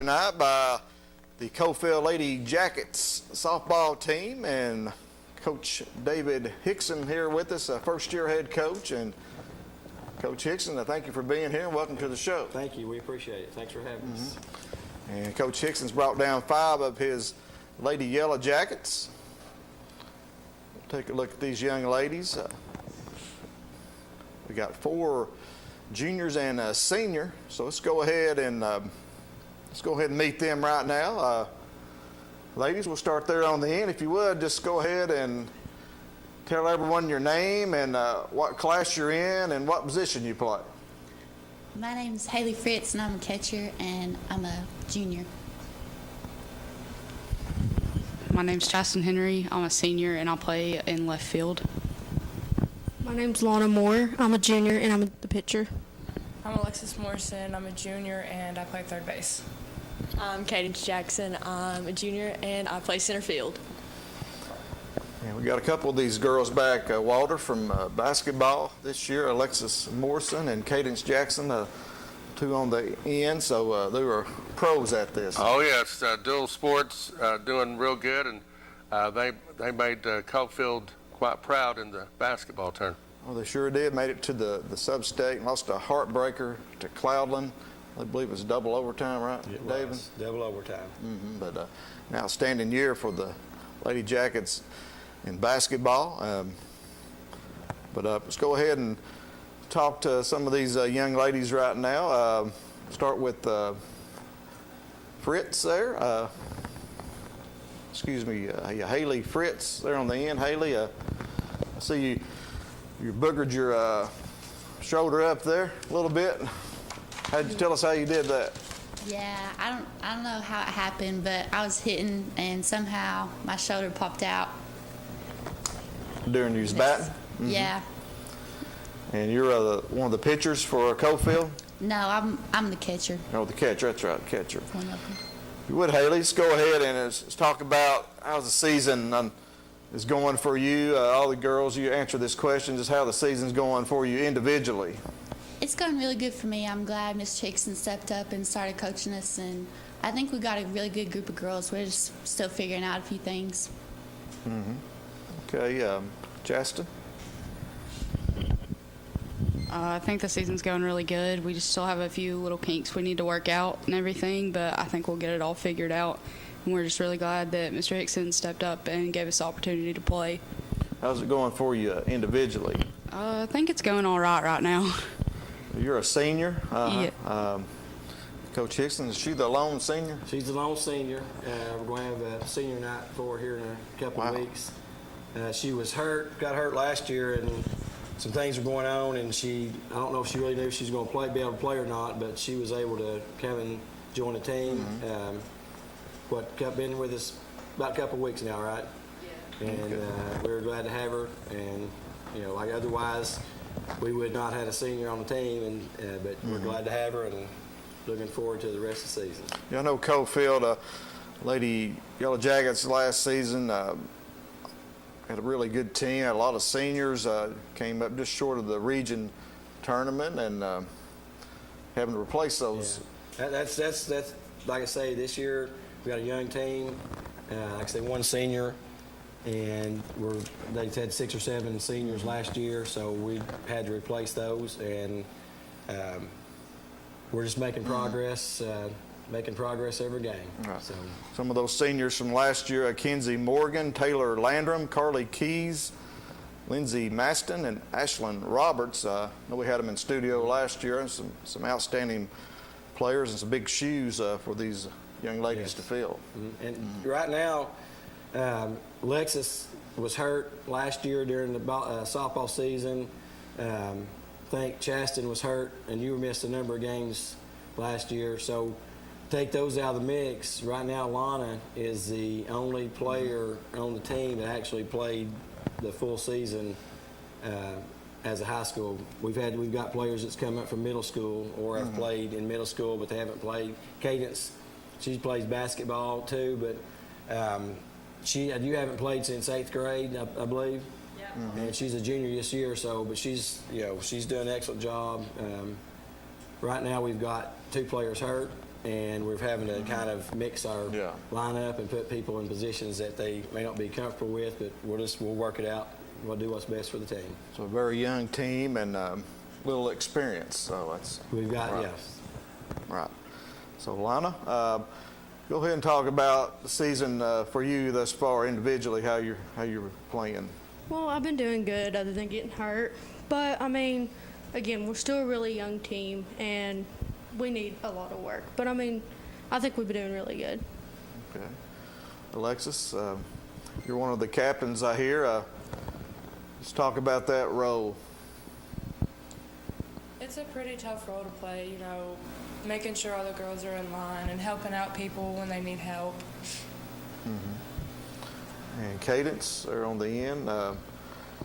tonight by the Cofield Lady Jackets softball team, and Coach David Hickson here with us, a first-year head coach. And Coach Hickson, I thank you for being here and welcome to the show. Thank you. We appreciate it. Thanks for having us. And Coach Hickson's brought down 5 of his Lady Yellow Jackets. We'll take a look at these young ladies. We got 4 juniors and a senior, so let's go ahead and meet them right now. Ladies, we'll start there on the end. If you would, just go ahead and tell everyone your name and what class you're in and what position you play. My name's Haley Fritz, and I'm a catcher, and I'm a junior. My name's Justin Henry. I'm a senior, and I'll play in left field. My name's Lana Moore. I'm a junior, and I'm the pitcher. I'm Alexis Morrison. I'm a junior, and I play third base. I'm Cadence Jackson. I'm a junior, and I play center field. And we got a couple of these girls back, Walter, from basketball this year, Alexis Morrison and Cadence Jackson, 2 on the end, so they were pros at this. Oh, yes, dual sports, doing real good, and they made Caulfield quite proud in the basketball tournament. Well, they sure did. Made it to the sub-state and lost a heartbreaker to Cloudland. I believe it was double overtime, right, It David? was double overtime. But an outstanding year for the Lady Jackets in basketball. But let's go ahead and talk to some of these young ladies right now. Start with Fritz there. Excuse me, Haley Fritz there on the end. Haley, I see you boogered your shoulder up there a little bit. How'd you tell us how you did that? Yeah, I don't know how it happened, but I was hitting, and somehow my shoulder popped out. During you was batting? Yeah. And you're one of the pitchers for Cofield? No, I'm the catcher. Oh, the catcher. That's right, catcher. One of them. If you would, Haley, let's go ahead and let's talk about how the season is going for you. All the girls, you answer this question, just how the season's going for you individually. It's going really good for me. I'm glad Miss Hickson stepped up and started coaching us, and I think we got a really good group of girls. We're just still figuring out a few things. Okay, Justin? I think the season's going really good. We just still have a few little kinks we need to work out and everything, but I think we'll get it all figured out. And we're just really glad that Mr. Hickson stepped up and gave us the opportunity to play. How's it going for you individually? I think it's going all right now. You're a senior. Yeah. Coach Hickson, is she the lone senior? She's the lone senior. We're going to have a senior night for her here in a couple of weeks. She was hurt, got hurt last year, and some things were going on, and I don't know if she really knew if she was going to be able to play or not, but she was able to come and join the team. Been with us about a couple of weeks now, right? Yeah. And we were glad to have her, and like otherwise we would not have a senior on the team, but we're glad to have her and looking forward to the rest of the season. Yeah, I know Cofield, Lady Yellow Jackets last season had a really good team, had a lot of seniors, came up just short of the region tournament, and having to replace those. Yeah. That's like I say, this year we got a young team, like I say, 1 senior, and they had 6 or 7 seniors last year, so we had to replace those, and we're just making progress. Making progress every game. Right. So, some of those seniors from last year, Kenzie Morgan, Taylor Landrum, Carly Keys, Lindsay Maston, and Ashlyn Roberts. I know we had them in studio last year, and some outstanding players and some big shoes for these young ladies to fill. And right now, Alexis was hurt last year during the softball season. I think Chaston was hurt, and you missed a number of games last year. So take those out of the mix. Right now, Lana is the only player on the team that actually played the full season as a high school. We've got players that's come up from middle school or have played in middle school, but they haven't played. Cadence, she plays basketball too, but you haven't played since 8th grade, I believe. Yeah. And she's a junior this year, but she's doing an excellent job. Right now we've got 2 players hurt, and we're having to kind of mix our Yeah. lineup and put people in positions that they may not be comfortable with, but we'll work it out. We'll do what's best for the team. So a very young team and little experience. So that's We've got, right. yes. Right. So Lana, go ahead and talk about the season for you thus far individually. How you're playing. Well, I've been doing good other than getting hurt. But, I mean, again, we're still a really young team, and we need a lot of work. But, I mean, I think we've been doing really good. Okay. Alexis, you're one of the captains, I hear. Let's talk about that role. It's a pretty tough role to play, you know, making sure all the girls are in line and helping out people when they need help. And Cadence are on the end.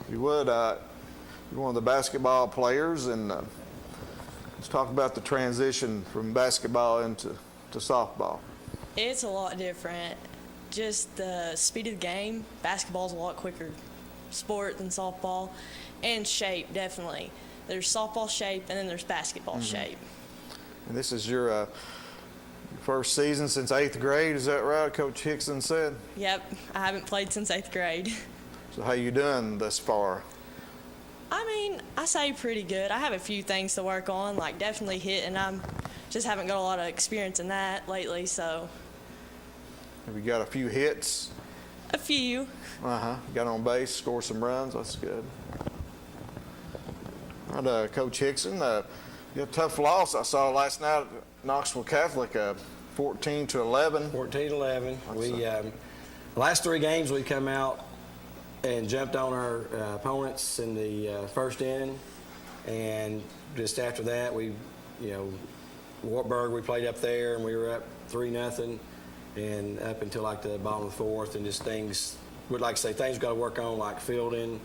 You're one of the basketball players, and let's talk about the transition from basketball into softball. It's a lot different. Just the speed of the game. Basketball's a lot quicker sport than softball, and shape, definitely. There's softball shape, and then there's basketball shape. And this is your first season since 8th grade, is that right? Coach Hickson said. Yep, I haven't played since 8th grade. So how you doing thus far? I mean, I say pretty good. I have a few things to work on, like definitely hitting. I just haven't got a lot of experience in that lately, so. Have you got a few hits? A few. Got on base, scored some runs. That's good. All right, Coach Hickson, you had a tough loss I saw last night at Knoxville Catholic, 14-11. 14-11. We last 3 games we come out and jumped on our opponents in the first inning, and just after that Wartburg, we played up there and we were up 3-0, and up until like the bottom of the 4th, and just things would like to say things got to work on, like fielding,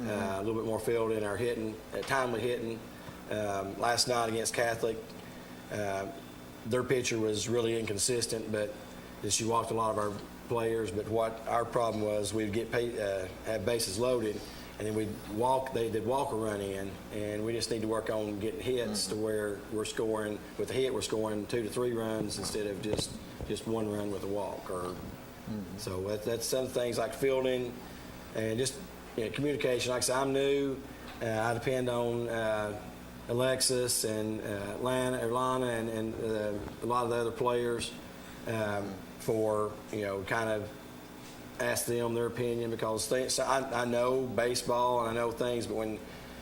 a little bit more fielding, our hitting, timely hitting. Last night against Catholic, their pitcher was really inconsistent, but she walked a lot of our players. But what our problem was, we'd get have bases loaded, and then they'd walk a run in, and we just need to work on getting hits to where we're scoring. With a hit, we're scoring 2 to 3 runs instead of just 1 run with a walk. So that's some things like fielding and just communication. Like I said, I'm new. I depend on Alexis and Lana and a lot of the other players for kind of ask them their opinion, because I know baseball and I know things, but when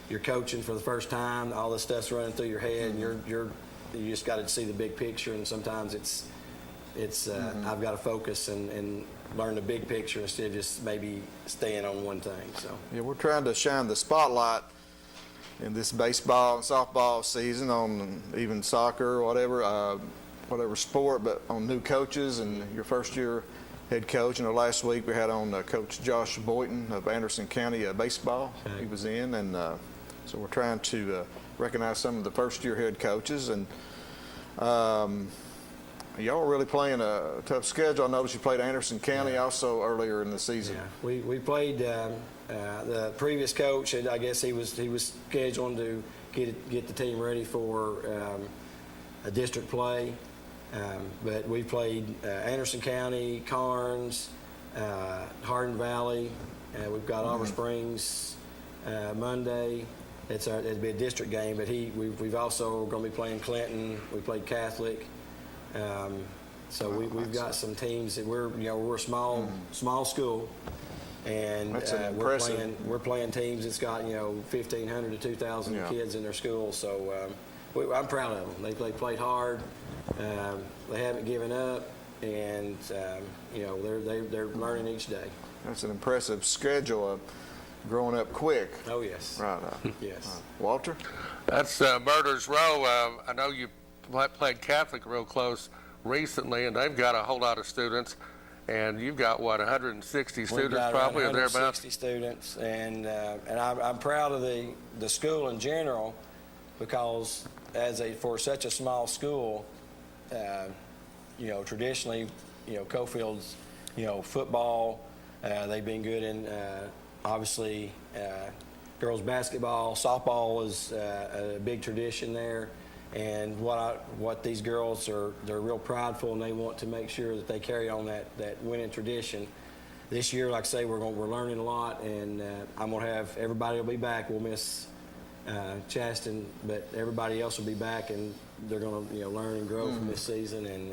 you're coaching for the first time, all this stuff's running through your head, and you just got to see the big picture, and sometimes it's I've got to focus and learn the big picture instead of just maybe staying on one thing. So Yeah, we're trying to shine the spotlight in this baseball and softball season on even soccer or whatever sport, but on new coaches and your first year head coach. Last week we had on Coach Josh Boynton of Anderson County baseball. Okay. He was in, and so we're trying to recognize some of the first year head coaches. And y'all are really playing a tough schedule. I noticed you played Anderson County also earlier in the season. yeah, we played the previous coach. I guess he was scheduling to get the team ready for a district play. But we played Anderson County, Carnes, Hardin Valley. We've got Auburn Springs Monday. It'd be a district game, but we've also going to be playing Clinton. We played Catholic. So we've got some teams that we're a small school, and we're playing teams that's got 1,500 to 2,000 kids in their school. So I'm proud of them. They played hard. They haven't given up, and they're learning each day. That's an impressive schedule. Growing up quick. Oh yes. Right. Yes. Walter? That's Murder's Row. I know you played Catholic real close recently, and they've got a whole lot of students. And you've got, 160 students probably, or thereabouts? 160 students, and I'm proud of the school in general, because for such a small school, traditionally, Cofield's, football, they've been good in, obviously, girls basketball, softball is a big tradition there, And what these girls they're real prideful, and they want to make sure that they carry on that winning tradition. This year, like I say, we're learning a lot, and I'm going to have everybody will be back. We'll miss Chaston, but everybody else will be back, and they're going to learn and grow from this season. And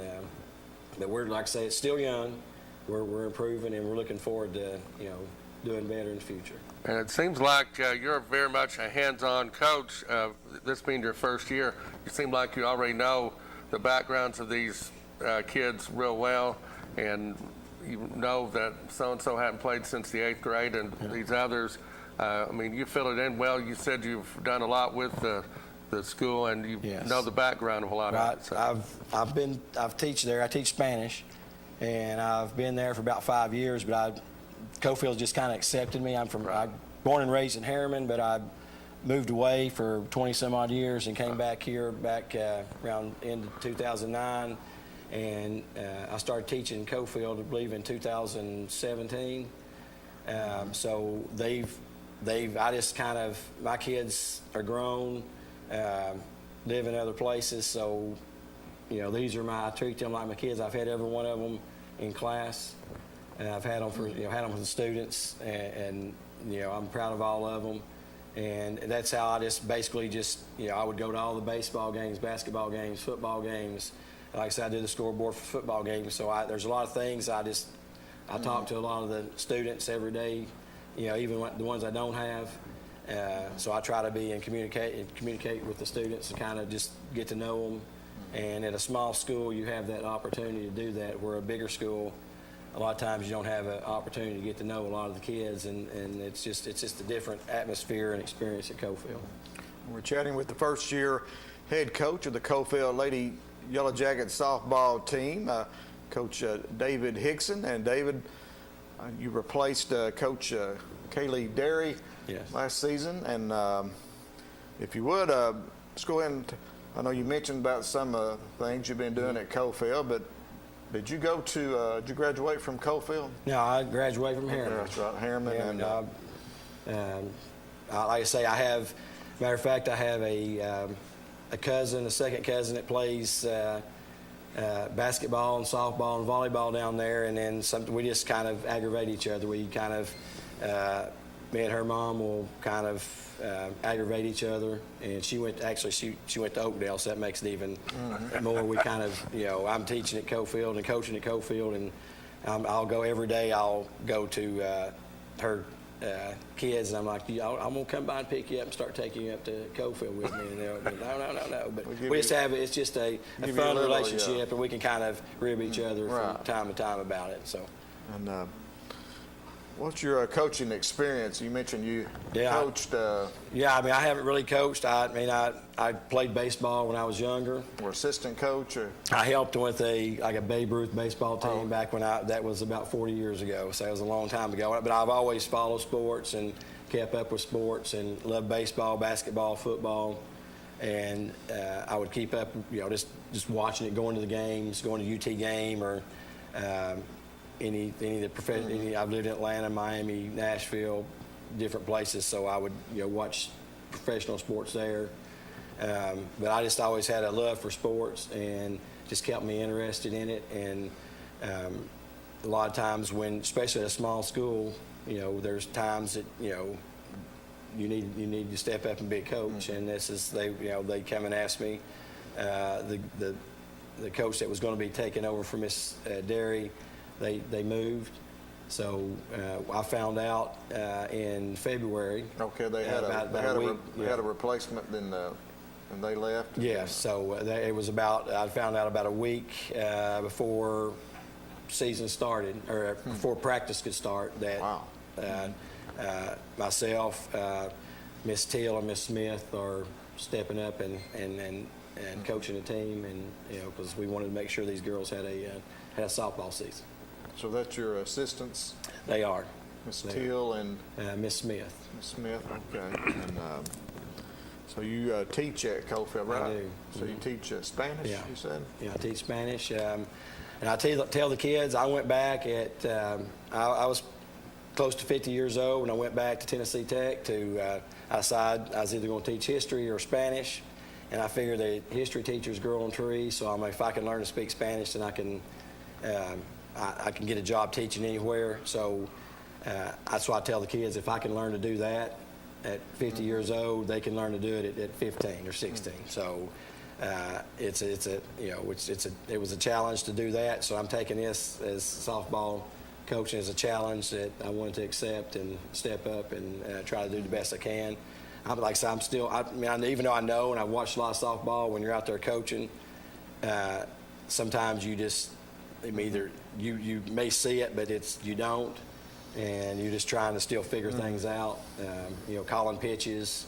but we're, like I say, it's still young. We're improving, and we're looking forward to doing better in the future. And it seems like you're very much a hands-on coach. This being your first year, you seem like you already know the backgrounds of these kids real well, and you know that so-and-so hadn't played since the 8th grade, and these others. I mean, you fill it in well. You said you've done a lot with the school, and you know the background of a lot of it. So. I've teach there. I teach Spanish, and I've been there for about 5 years, but Cofield's just kind of accepted me. I'm born and raised in Harriman, but I moved away for 20-some-odd years and came back here around end of 2009, and I started teaching Cofield, I believe, in 2017. So I just kind of, my kids are grown, live in other places, so I treat them like my kids. I've had every one of them in class. And I've had them for the students, and I'm proud of all of them, and that's how I just basically I would go to all the baseball games, basketball games, football games. Like I said, I did the scoreboard for football games, so there's a lot of things I talk to a lot of the students every day, even the ones I don't have. So I try to be and communicate with the students and kind of just get to know them. And at a small school, you have that opportunity to do that. Where a bigger school, a lot of times you don't have an opportunity to get to know a lot of the kids, and it's just a different atmosphere and experience at Cofield. We're chatting with the first-year head coach of the Cofield Lady Yellow Jackets softball team, Coach David Hickson. And David, you replaced Coach Kaylee Derry last season, and if you would, let's go ahead and I know you mentioned about some things you've been doing at Cofield, but did you graduate from Cofield? No, I graduated from Harriman. That's right, Harriman. Yeah, and like I say, matter of fact, I have a second cousin that plays basketball and softball and volleyball down there, and then we just kind of aggravate each other. We kind of, me and her mom will kind of aggravate each other, and she went to Oakdale, so that makes it even more. We kind of, I'm teaching at Cofield and coaching at Cofield, and I'll go every day. I'll go to her kids, and I'm like, I'm gonna come by and pick you up and start taking you up to Cofield with me. And they're like, no. But we just have it's just a fun relationship, and we can kind of rib each other from time to time about it. So. And what's your coaching experience? You mentioned you coached. Yeah, I mean, I haven't really coached. I played baseball when I was younger. Or assistant coach, or I helped with a Babe Ruth baseball team back when that was about 40 years ago. So it was a long time ago. But I've always followed sports and kept up with sports and loved baseball, basketball, football, and I would keep up, just watching it, going to the games, going to UT game or. Any of the professional. I've lived in Atlanta, Miami, Nashville, different places, so I would watch professional sports there. But I just always had a love for sports and just kept me interested in it. And a lot of times especially at a small school, there's times that you need to step up and be a coach. And this is they come and ask me. The coach that was going to be taking over for Miss Derry. They moved, so I found out in February. Okay, they had a replacement, and they left. Yeah, so it was I found out about a week before season started, or before practice could start. That myself, Miss Teal, and Miss Smith are stepping up and coaching the team, and because we wanted to make sure these girls had a softball season. So that's your assistants? They are. Miss Teal and? Miss Smith. Miss Smith, okay. And so you teach at Cofield, right? I do. So you teach Spanish, you said? Yeah, I teach Spanish. And I tell the kids, I went back I was close to 50 years old when I went back to Tennessee Tech to, I was either going to teach history or Spanish. and I figure that history teachers grow on trees. So if I can learn to speak Spanish, then I can get a job teaching anywhere. So that's why I tell the kids, if I can learn to do that at 50 years old, they can learn to do it at 15 or 16. So it was a challenge to do that. So I'm taking this as softball coaching as a challenge that I wanted to accept and step up and try to do the best I can. Like I said, even though I know and I've watched a lot of softball, when you're out there coaching, sometimes you may see it, but you don't, and you're just trying to still figure things out. Calling pitches,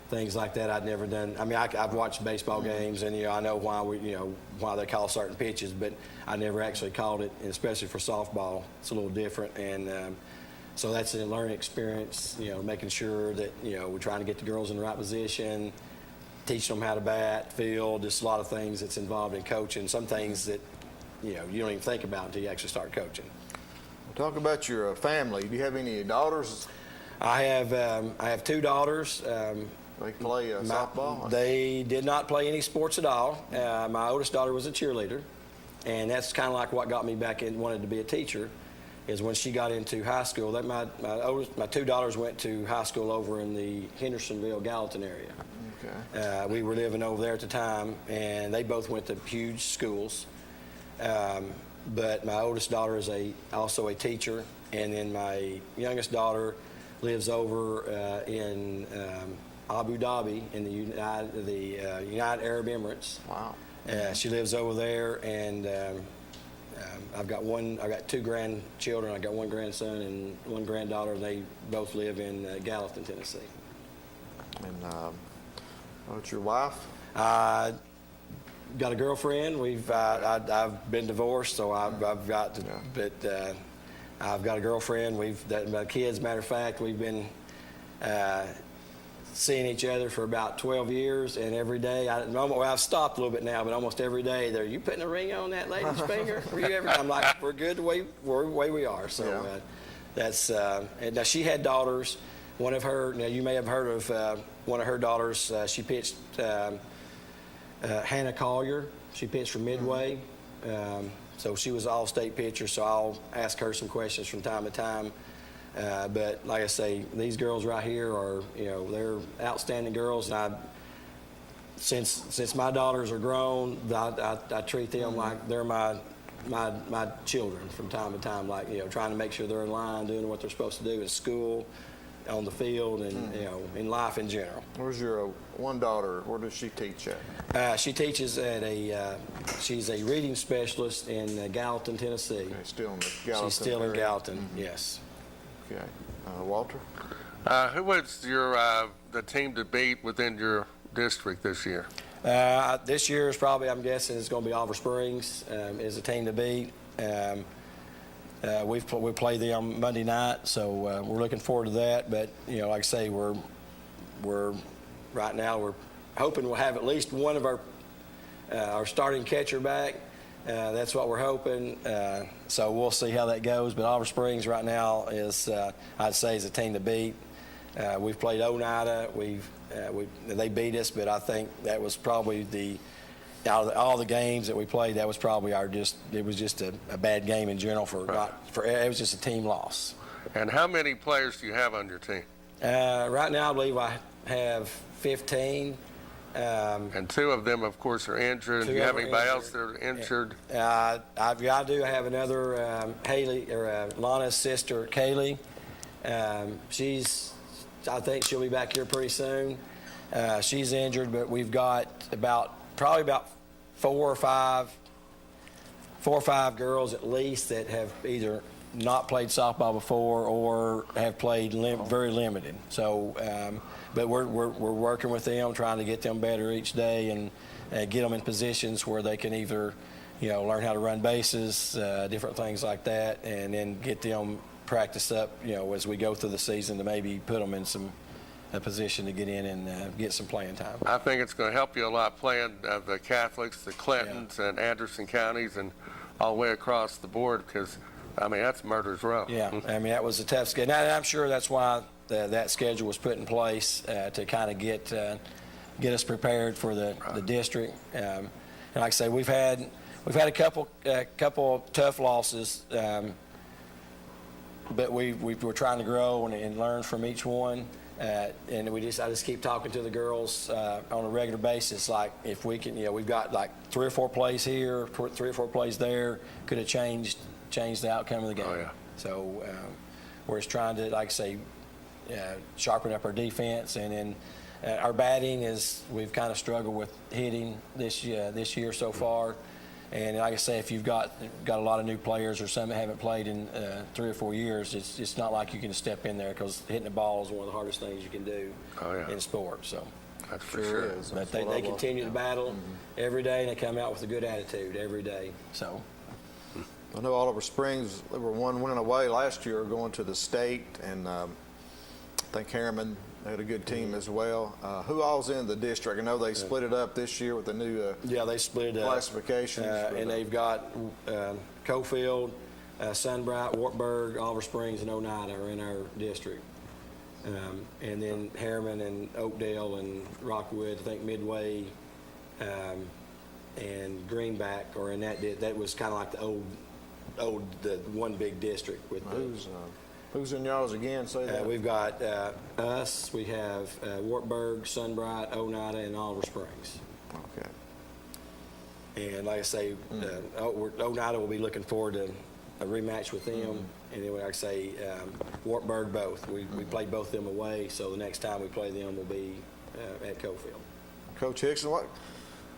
things like that. I'd never done. I've watched baseball games, and I know why they call certain pitches, but I never actually called it, and especially for softball, it's a little different. And so that's a learning experience. Making sure that we're trying to get the girls in the right position, teaching them how to bat, field, just a lot of things that's involved in coaching. Some things that you don't even think about until you actually start coaching. Talk about your family. Do you have any daughters? I have 2 daughters. They play softball? They did not play any sports at all. My oldest daughter was a cheerleader, and that's kind of like what got me back in, wanted to be a teacher, is when she got into high school. My 2 daughters went to high school over in the Hendersonville, Gallatin area. Okay. We were living over there at the time, and they both went to huge schools. But my oldest daughter is also a teacher, and then my youngest daughter lives over in Abu Dhabi in the United Arab Emirates. Wow. She lives over there, and I've got 2 grandchildren. I got 1 grandson and 1 granddaughter. They both live in Gallatin, Tennessee. And what's your wife? Got a girlfriend. I've been divorced, so I've got a girlfriend. My kids, matter of fact, we've been seeing each other for about 12 years, and every day, I've stopped a little bit now, but almost every day, you putting a ring on that lady's finger? I'm like, we're good the way we are. So that's, and now she had daughters. One of her, now you may have heard of one of her daughters, she pitched, Hannah Collier. She pitched for Midway. So she was an all-state pitcher, so I'll ask her some questions from time to time. But like I say, these girls right here are, they're outstanding girls. And since my daughters are grown, I treat them like they're my children from time to time, like, trying to make sure they're in line, doing what they're supposed to do in school, on the field, and in life in general. Where's your one daughter? Where does she teach at? She teaches at she's a reading specialist in Gallatin, Tennessee. Okay, still in the Gallatin. She's still in area. Gallatin, yes. Okay. Walter? Who was the team to beat within your district this year? This year is probably, I'm guessing, it's going to be Oliver Springs is a team to beat. We play them Monday night, so we're looking forward to that. But like I say, we're right now we're hoping we'll have at least one of our starting catcher back. That's what we're hoping. So we'll see how that goes. But Oliver Springs right now is, I'd say, is a team to beat. We've played Oneida. They beat us, but I think that was probably out of all the games that we played, that was probably it was just a bad game in general it was just a team loss. And how many players do you have on your team? Right now, I believe I have 15. And 2 of them, of course, are injured. Do you have anybody else that are injured? I do have another Haley, or Lana's sister, Kaylee. I think she'll be back here pretty soon. She's injured, but we've got probably about 4 or 5 girls at least that have either not played softball before or have played very limited. So, but we're working with them, trying to get them better each day and get them in positions where they can either, learn how to run bases, different things like that, and then get them practiced up, as we go through the season to maybe put them in a position to get in and get some playing time. I think it's going to help you a lot playing the Catholics, the Clintons, and Anderson counties, and all the way across the board, because that's murder's row. Yeah, that was a tough schedule. And I'm sure that's why that schedule was put in place to kind of get get us prepared for the district. And like I say, we've had a couple tough losses, but we're trying to grow and learn from each one. And I just keep talking to the girls on a regular basis. Like if we can, we've got like 3 or 4 plays here, 3 or 4 plays there, could have changed the outcome of the game. Oh, yeah. So we're just trying to, like I say, sharpen up our defense, and then our batting is we've kind of struggled with hitting this year so far. And like I say, if you've got a lot of new players or some that haven't played in 3 or 4 years, it's not like you can step in there, because hitting the ball is one of the hardest things you can do in sport. So That's for sure. but they continue to battle every day, and they come out with a good attitude every day. So I know Oliver Springs, they were one winning away last year going to the state, and I think Harriman had a good team as well. Who all's in the district? I know they split it up this year with the new they split it up. classifications. And they've got Cofield, Sunbright, Wartburg, Oliver Springs, and Oneida are in our district. And then Harriman and Oakdale and Rockwood, I think Midway and Greenback are in that. That was kind of like the one big district with Who's in y'all's again? Say that. we've got us. We have Wartburg, Sunbright, Oneida, and Oliver Springs. Okay. And like I say, Oneida will be looking forward to a rematch with them. And then, like I say, Wartburg both. We played both them away, so the next time we play them will be at Cofield. Coach Hickson,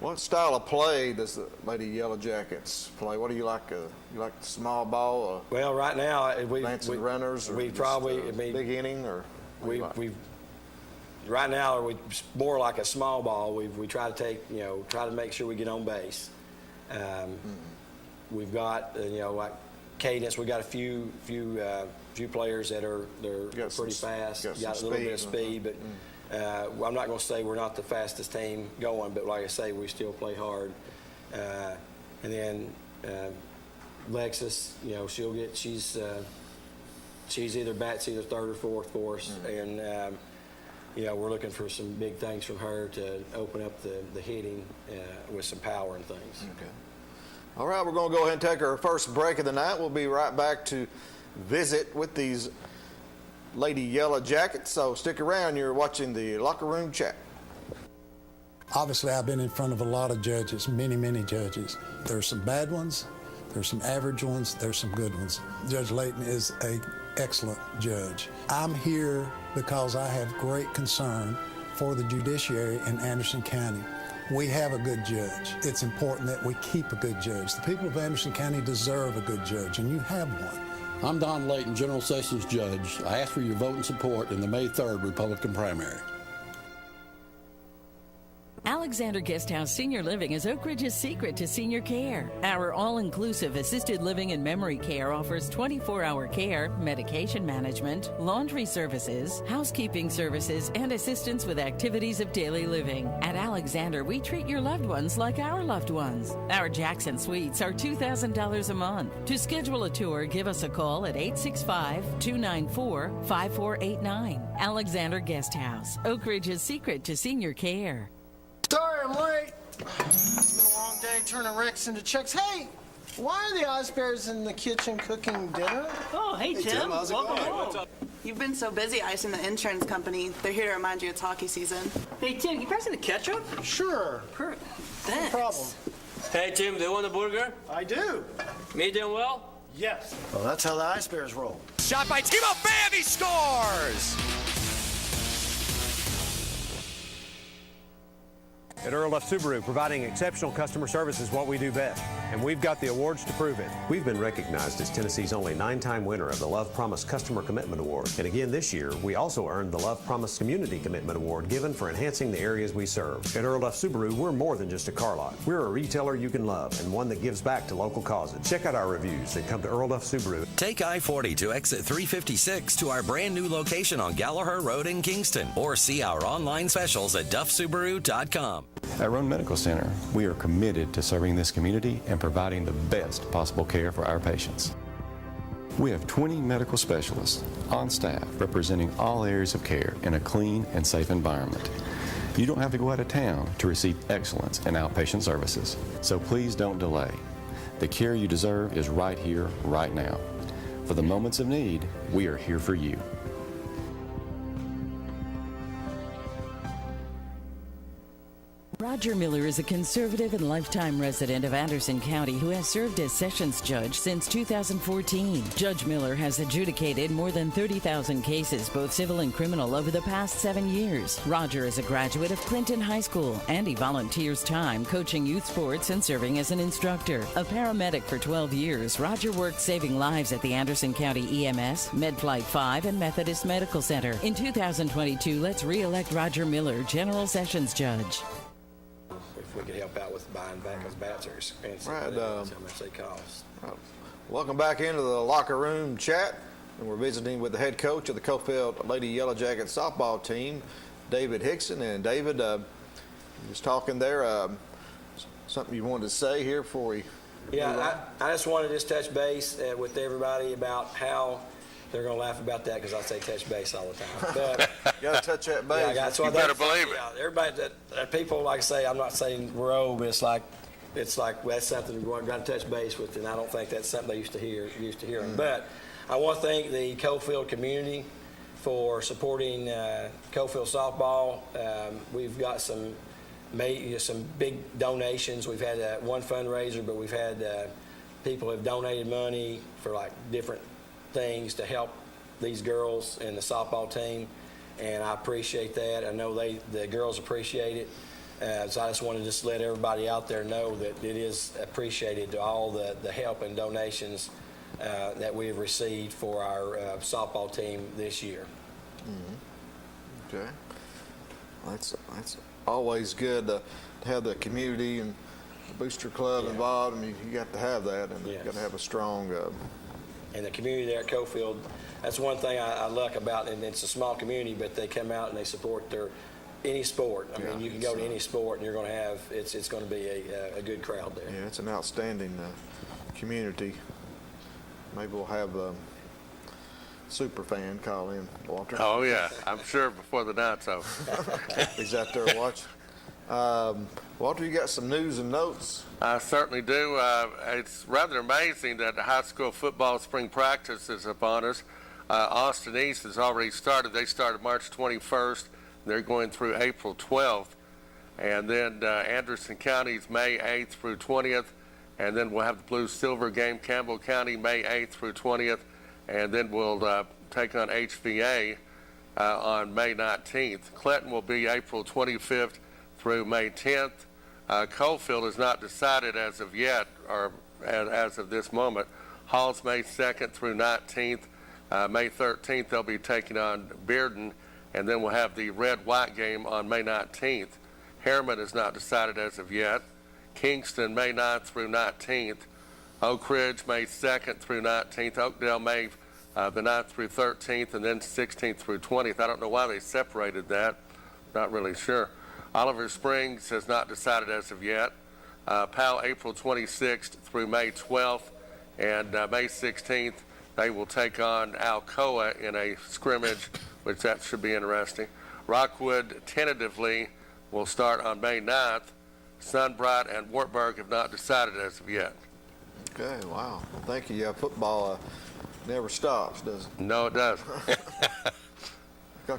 what style of play does the Lady Yellow Jackets play? What do you like? You like the small ball? Well, right now Dancing runners, or we just, probably big inning, or right now we more like a small ball. We try to make sure we get on base. We've got like Cadence. We got a few players that are pretty fast. Got a little bit of speed, but. I'm not going to say we're not the fastest team going, but like I say, we still play hard. And then Lexus, she's either bats either third or fourth for us, and we're looking for some big things from her to open up the hitting with some power and things. Okay. All right, we're going to go ahead and take our first break of the night. We'll be right back to visit with these Lady Yellow Jackets, so stick around. You're watching the Locker Room Chat. Obviously, I've been in front of a lot of judges, many judges. There's some bad ones, there's some average ones, there's some good ones. Judge Layton is an excellent judge. I'm here because I have great concern for the judiciary in Anderson County. We have a good judge. It's important that we keep a good judge. The people of Anderson County deserve a good judge, and you have one. I'm Don Layton, General Sessions Judge. I ask for your vote and support in the May 3rd Republican primary. Alexander Guesthouse Senior Living is Oak Ridge's secret to senior care. Our all-inclusive assisted living and memory care offers 24-hour care, medication management, laundry services, housekeeping services, and assistance with activities of daily living. At Alexander, we treat your loved ones like our loved ones. Our Jackson Suites are $2,000 a month. To schedule a tour, give us a call at 865-294-5489. Alexander Guesthouse, Oak Ridge's secret to senior care. Sorry I'm late. It's been a long day turning wrecks into checks. Hey, why are the Osbears in the kitchen cooking dinner? Oh, hey Tim. How's it Welcome going? home. You've been so busy icing the insurance company. They're here to remind you it's hockey season. Hey Tim, you passing the ketchup? Sure. Thanks. No problem. Hey Tim, do you want a burger? I do. Medium well? Yes. Well, that's how the Osbears roll. Shot by Timo Bam, he scores! At Earl Duff Subaru, providing exceptional customer service is what we do best, and we've got the awards to prove it. We've been recognized as Tennessee's only 9-time winner of the Love Promise Customer Commitment Award. And again this year, we also earned the Love Promise Community Commitment Award given for enhancing the areas we serve. At Earl Duff Subaru, we're more than just a car lot. We're a retailer you can love and one that gives back to local causes. Check out our reviews and come to Earl Duff Subaru. Take I-40 to exit 356 to our brand new location on Gallaher Road in Kingston, or see our online specials at duffsubaru.com. At Roan Medical Center, we are committed to serving this community and providing the best possible care for our patients. We have 20 medical specialists on staff representing all areas of care in a clean and safe environment. You don't have to go out of town to receive excellence in outpatient services. So please don't delay. The care you deserve is right here, right now. For the moments of need, we are here for you. Roger Miller is a conservative and lifetime resident of Anderson County who has served as Sessions Judge since 2014. Judge Miller has adjudicated more than 30,000 cases, both civil and criminal, over the past 7 years. Roger is a graduate of Clinton High School, and he volunteers time coaching youth sports and serving as an instructor. A paramedic for 12 years, Roger worked saving lives at the Anderson County EMS, MedFlight 5, and Methodist Medical Center. In 2022, let's re-elect Roger Miller, General Sessions Judge. If we could help out with buying back those bats are expensive. Right, How much they cost. Welcome back into the locker room chat, and we're visiting with the head coach of the Cofield Lady Yellow Jackets softball team, David Hickson. And David, was talking there, something you wanted to say here before we Yeah, I just wanted to just touch base with everybody about how they're going to laugh about that because I say touch base all the time. But you got to touch that base. Yeah, you better believe it. Yeah, everybody, that people, like I say, I'm not saying we're old, but it's like that's something we're going to touch base with, and I don't think that's something they used to hear. But I want to thank the Cofield community for supporting Cofield softball. We've got some big donations. We've had one fundraiser, but we've had people have donated money for like different things to help these girls and the softball team, and I appreciate that. I know the girls appreciate it. So I just want to just let everybody out there know that it is appreciated to all the help and donations that we have received for our softball team this year. Mm-hmm. Okay. That's always good to have the community and the booster club involved. I mean, you got to have that, and you got to have a strong. And the community there at Cofield, that's one thing I like about, and it's a small community, but they come out and they support any sport. I mean, you can go to any sport and you're going to have, it's going to be a good crowd there. Yeah, it's an outstanding community. Maybe we'll have a super fan call in, Walter. Oh, yeah, I'm sure before the night's over. He's out there watching. Walter, you got some news and notes? I certainly do. It's rather amazing that the high school football spring practice is upon us. Austin East has already started. They started March 21st. They're going through April 12th. And then Anderson County's May 8th through 20th. And then we'll have the Blue-Silver game, Campbell County, May 8th through 20th. And then we'll take on HVA on May 19th. Clinton will be April 25th through May 10th. Cofield is not decided as of yet, or as of this moment. Hall's May 2nd through 19th. May 13th, they'll be taking on Bearden, and then we'll have the red-white game on May 19th. Harriman is not decided as of yet. Kingston, May 9th through 19th. Oak Ridge, May 2nd through 19th. Oakdale, May the 9th through 13th, and then 16th through 20th. I don't know why they separated that. Not really sure. Oliver Springs has not decided as of yet. Powell, April 26th through May 12th, and May 16th, they will take on Alcoa in a scrimmage, which that should be interesting. Rockwood tentatively will start on May 9th. Sunbright and Wartburg have not decided as of yet. Okay, wow. Well, thank you. Yeah, football never stops, does it? No, it doesn't.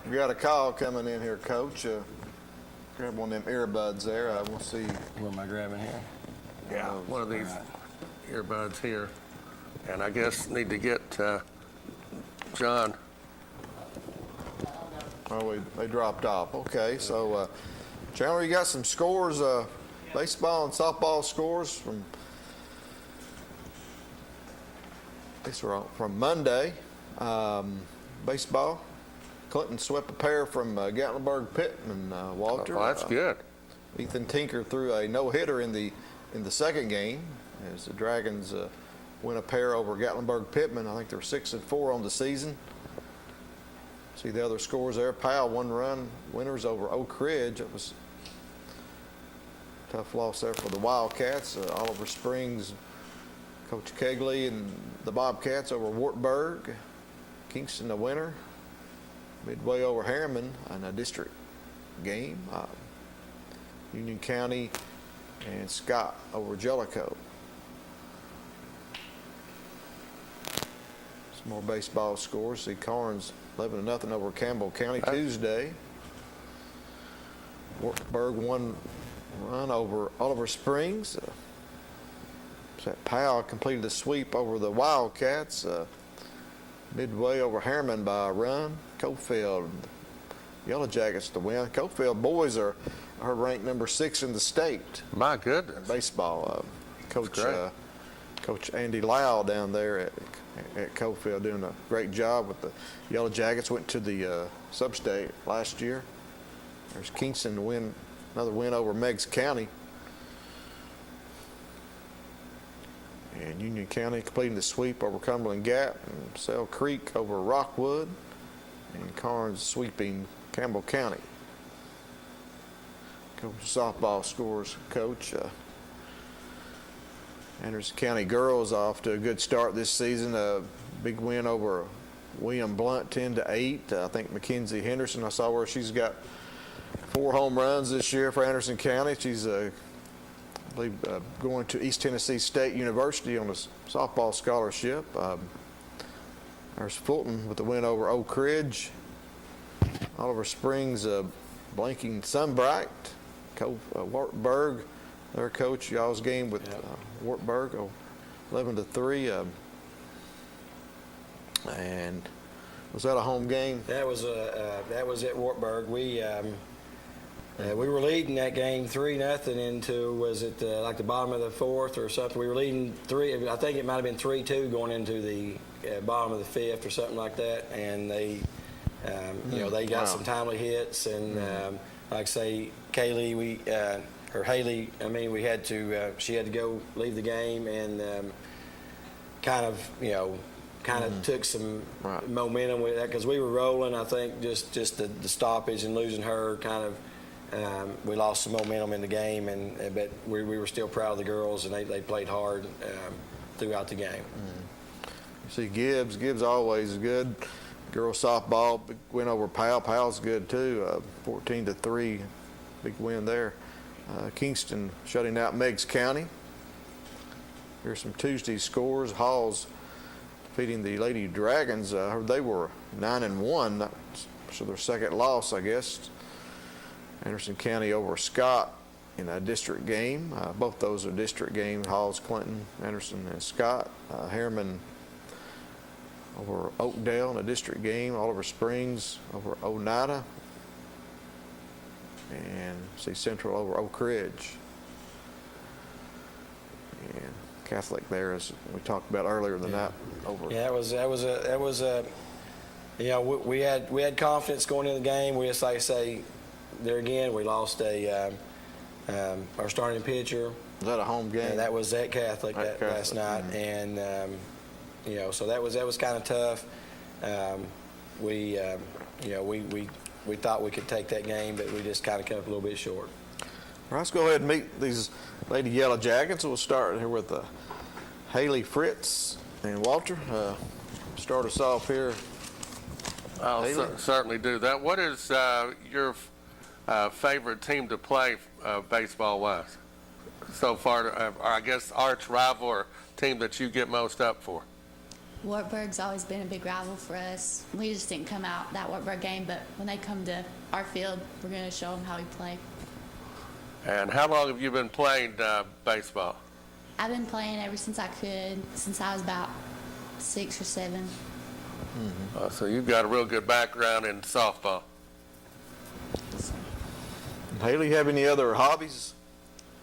We got a call coming in here, Coach. Grab one of them earbuds there. We'll see. What am I grabbing here? Yeah, one of these earbuds here. And I guess need to get John. Oh, they dropped off. Okay, so Chandler, you got some scores, baseball and softball scores from Monday. Baseball. Clinton swept a pair from Gatlinburg Pittman, Walter. Oh, that's good. Ethan Tinker threw a no-hitter in the second game as the Dragons win a pair over Gatlinburg Pittman. I think they're 6-4 on the season. See the other scores there. Powell 1-run winners over Oak Ridge. It was a tough loss there for the Wildcats. Oliver Springs, Coach Kegley and the Bobcats over Wartburg. Kingston the winner. Midway over Harriman in a district game. Union County and Scott over Jellicoe. Some more baseball scores. See Carnes 11-0 over Campbell County Tuesday. Wartburg 1 run over Oliver Springs. Powell completed the sweep over the Wildcats. Midway over Harriman by a run. Cofield Yellow Jackets to win. Cofield boys are ranked number 6 in the state. My goodness. Baseball. Coach Andy Lau down there at Cofield doing a great job with the Yellow Jackets. Went to the sub-state last year. There's Kingston to win, another win over Meigs County. And Union County completing the sweep over Cumberland Gap, and Sale Creek over Rockwood, and Carnes sweeping Campbell County. Coach softball scores, Coach. Anderson County girls off to a good start this season. A big win over William Blunt, 10-8. I think Mackenzie Henderson, I saw where she's got 4 home runs this year for Anderson County. She's I believe going to East Tennessee State University on a softball scholarship. There's Fulton with the win over Oak Ridge. Oliver Springs blanking Sunbright. Wartburg, their coach, y'all's game with Wartburg, 11-3. And was that a home game? That was at Wartburg. We were leading that game 3-0 into, was it like the bottom of the 4th or something? We were leading 3. I think it might have been 3-2 going into the bottom of the 5th or something like that. And they, they got some timely hits, and like I say, Kaylee, Haley, we had to. She had to go leave the game, and kind of took some momentum with that because we were rolling. I think just the stoppage and losing her kind of. We lost some momentum in the game, but we were still proud of the girls, and they played hard throughout the game. You see Gibbs always good. Girls softball, big win over Powell. Powell's good too, 14-3, big win there. Kingston shutting out Meigs County. Here's some Tuesday scores. Halls defeating the Lady Dragons. They were 9-1, so their second loss, I guess. Anderson County over Scott in a district game. Both those are district games. Halls, Clinton, Anderson, and Scott. Harriman over Oakdale in a district game. Oliver Springs over Oneida. And see Central over Oak Ridge. And Catholic there, as we talked about earlier in the night, over. Yeah, that was a. We had confidence going into the game. We just like to say. There again, we lost our starting pitcher. Was that a home game? That was at Catholic last night, and so that was kind of tough. We thought we could take that game, but we just kind of came up a little bit short. All right, let's go ahead and meet these Lady Yellow Jackets. We'll start here with Haley, Fritz, and Walter. Start us off here. I'll certainly do that. What is your favorite team to play baseball-wise so far, or I guess arch rival or team that you get most up for? Wartburg's always been a big rival for us. We just didn't come out that Wartburg game, but when they come to our field, we're going to show them how we play. And how long have you been playing baseball? I've been playing ever since I could, since I was about 6 or 7. So you've got a real good background in softball. Haley, have any other hobbies?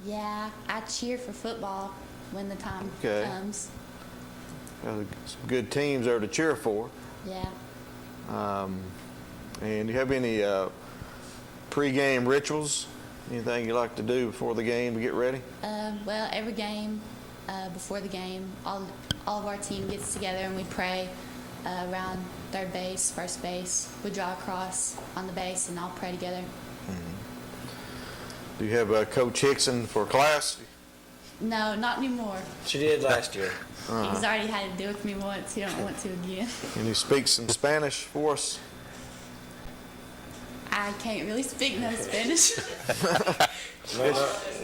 Yeah, I cheer for football when the time comes. Some good teams there to cheer for. Yeah. And do you have any pre-game rituals? Anything you like to do before the game to get ready? Well, every game before the game, all of our team gets together and we pray around third base, first base. We draw a cross on the base and all pray together. Do you have Coach Hickson for class? No, not anymore. She did last year. He's already had to do it with me once. He don't want to again. Can you speak some Spanish for us? I can't really speak no Spanish.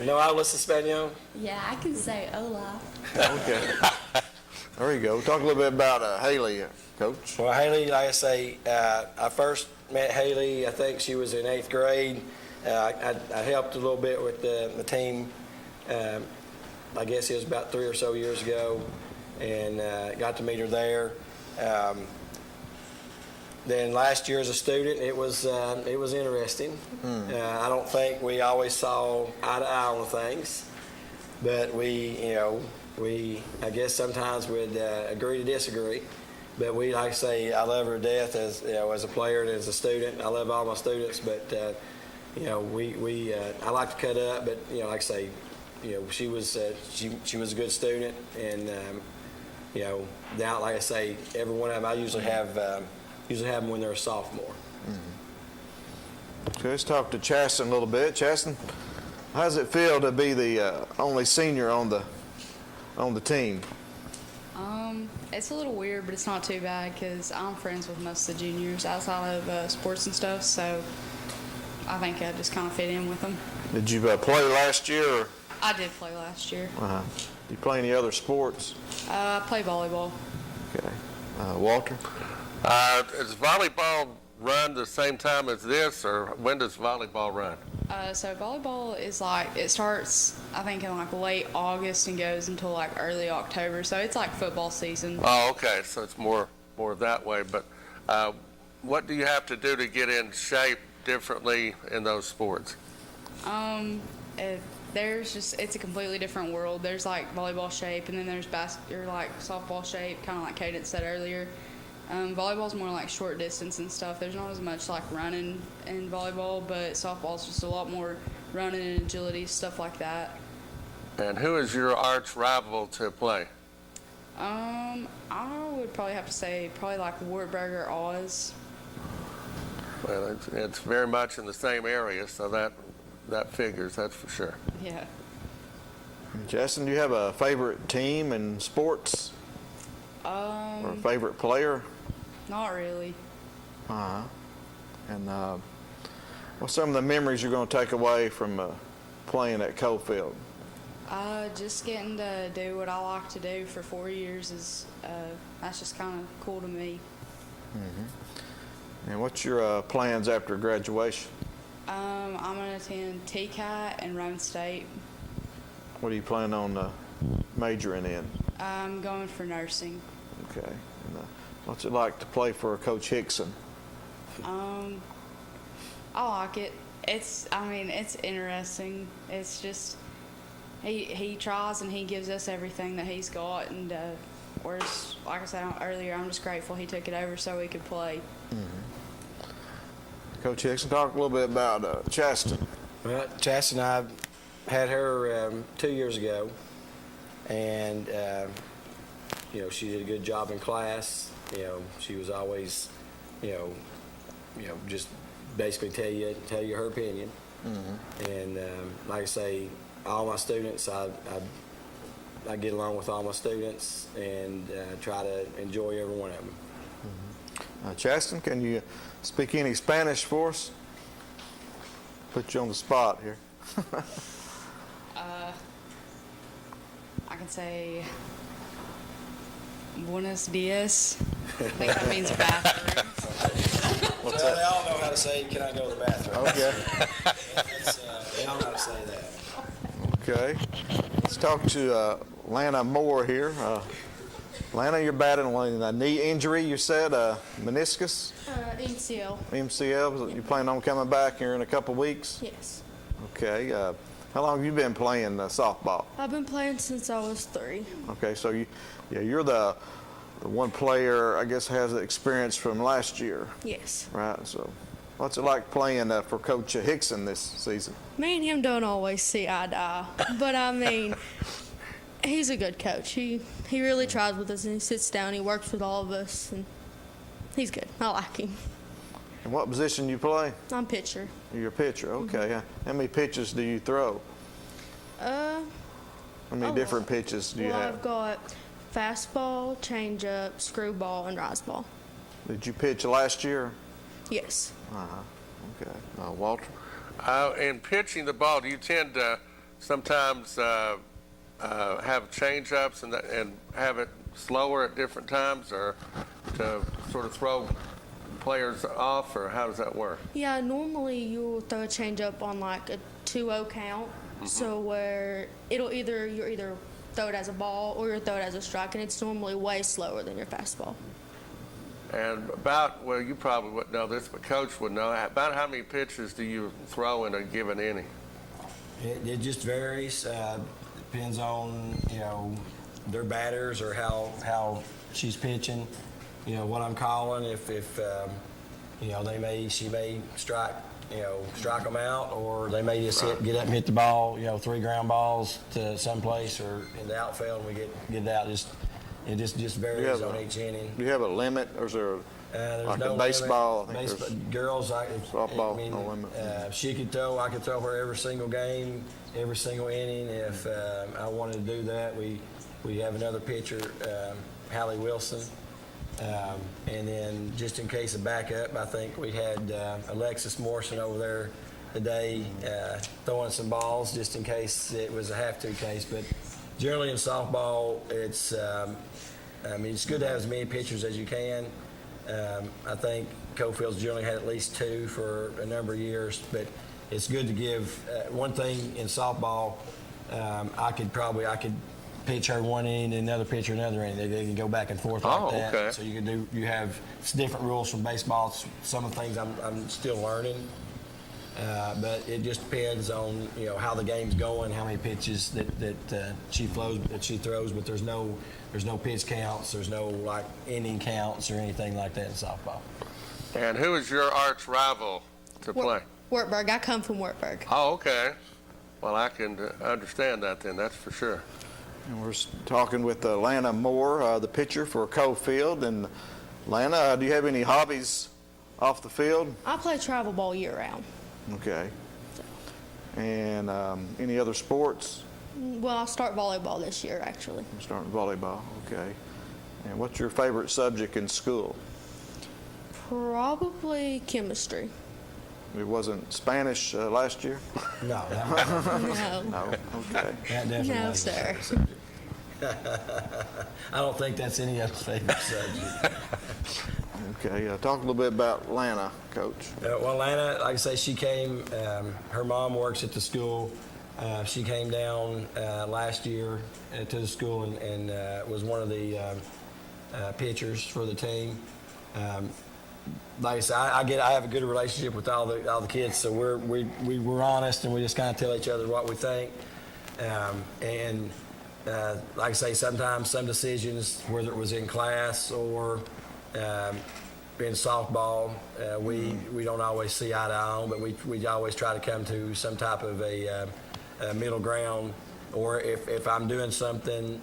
No hablas español? Yeah, I can say hola. Okay. There you go. Talk a little bit about Haley, Coach. Well, Haley, like I say, I first met Haley, I think she was in 8th grade. I helped a little bit with the team. I guess it was about 3 or so years ago, and got to meet her there. Then last year as a student, it was interesting. I don't think we always saw eye to eye on things, but I guess sometimes we'd agree to disagree. But like I say, I love her to death as a player and as a student. I love all my students, but I like to cut up. But like I say, she was a good student, and now like I say, every one of them I usually have them when they're a sophomore. Okay, let's talk to Chasten a little bit. Chasten, how does it feel to be the only senior on the team? It's a little weird, but it's not too bad because I'm friends with most of the juniors outside of sports and stuff, so I think I just kind of fit in with them. Did you play last year? Or? I did play last year. Did you play any other sports? I play volleyball. Okay. Walter? Does volleyball run the same time as this, or when does volleyball run? So volleyball is it starts, I think, in late August and goes until early October. So it's like football season. Oh, okay. So it's more that way. But what do you have to do to get in shape differently in those sports? It's a completely different world. There's volleyball shape, and then there's softball shape, kind of like Cadence said earlier. Volleyball's more short distance and stuff. There's not as much running in volleyball, but softball's just a lot more running and agility, stuff like that. And who is your arch rival to play? I would probably have to say Wartburg or Oz. Well, it's very much in the same area, so that figures, that's for sure. Yeah. Justin, do you have a favorite team in sports? Or a favorite player? Not really. And what's some of the memories you're going to take away from playing at Cofield? Just getting to do what I like to do for 4 years that's just kind of cool to me. And what's your plans after graduation? I'm going to attend TCAT and Roan State. What are you planning on majoring in? I'm going for nursing. Okay. And, what's it like to play for Coach Hickson? I like it. It's interesting. It's just he tries and he gives us everything that he's got, and we're just, like I said earlier, I'm just grateful he took it over so we could play. Coach Hickson, talk a little bit about Chasten. Well, Chasten, I had her 2 years ago, and she did a good job in class. She was always, just basically tell you her opinion. And like I say, all my students, I get along with all my students and try to enjoy every one of them. Chasten, can you speak any Spanish for us? Put you on the spot here. I can say buenos dias. I think that means bathroom. What's that? They all know how to say, can I go to the bathroom? Okay. They all know how to say that. Okay. Let's talk to Lana Moore here. Lana, you're battling a knee injury, you said, meniscus? MCL. MCL. You plan on coming back here in a couple weeks? Yes. Okay. How long have you been playing softball? I've been playing since I was 3. Okay, so you're the one player, I guess, has the experience from last year. Yes. Right. So, what's it like playing for Coach Hickson this season? Me and him don't always see eye to eye, but he's a good coach. He really tries with us, and he sits down, he works with all of us, and he's good. I like him. And what position do you play? I'm pitcher. You're a pitcher. Okay. How many pitches do you throw? How many different pitches do you have? I've got fastball, changeup, screwball, and rise ball. Did you pitch last year? Yes. Okay. Walter? In pitching the ball, do you tend to sometimes have change-ups and have it slower at different times, or to sort of throw players off, or how does that work? Yeah, normally you'll throw a changeup on like a 2-0 count, so where you'll either throw it as a ball or you'll throw it as a strike, and it's normally way slower than your fastball. And well, you probably wouldn't know this, but Coach would know. About how many pitches do you throw in a given inning? It just varies. Depends on, their batters or how she's pitching. What I'm calling, if she may strike them out, or they may just get up and hit the ball, 3 ground balls to someplace or in the outfield, and we get it out. It just varies on each inning. Do you have a limit, or is there there's like no a baseball? limit. Girls, softball, no limit. She could throw. I could throw her every single game, every single inning. If I wanted to do that, we have another pitcher, Hallie Wilson. And then just in case of backup, I think we had Alexis Morrison over there today throwing some balls just in case it was a have-to case. But generally in softball, it's good to have as many pitchers as you can. I think Cofield's generally had at least 2 for a number of years, but it's good to give one thing in softball. I could pitch her one inning and another pitcher another inning. They can go back and forth like that. Okay. So it's different rules from baseball. It's some of the things I'm still learning. But it just depends on how the game's going, how many pitches that she throws. But there's no pitch counts. There's no like inning counts or anything like that in softball. And who is your arch rival to play? Wartburg. I come from Wartburg. Oh, okay. Well, I can understand that then. That's for sure. And we're talking with Lana Moore, the pitcher for Cofield. And Lana, do you have any hobbies off the field? I play travel ball year round. Okay. And any other sports? Well, I'll start volleyball this year, actually. I'm starting volleyball. Okay. And what's your favorite subject in school? Probably chemistry. It wasn't Spanish last year? No. No. Okay. That definitely No, wasn't sir. a favorite subject. I don't think that's any other's favorite subject. Okay. Talk a little bit about Lana, Coach. Well, Lana, like I say, she came. Her mom works at the school. She came down last year to the school and was one of the pitchers for the team. Like I said, I have a good relationship with all the kids, so we're honest and we just kind of tell each other what we think. Like I say, sometimes some decisions, whether it was in class or in softball, we don't always see eye to eye on, but we always try to come to some type of a middle ground. Or if I'm doing something,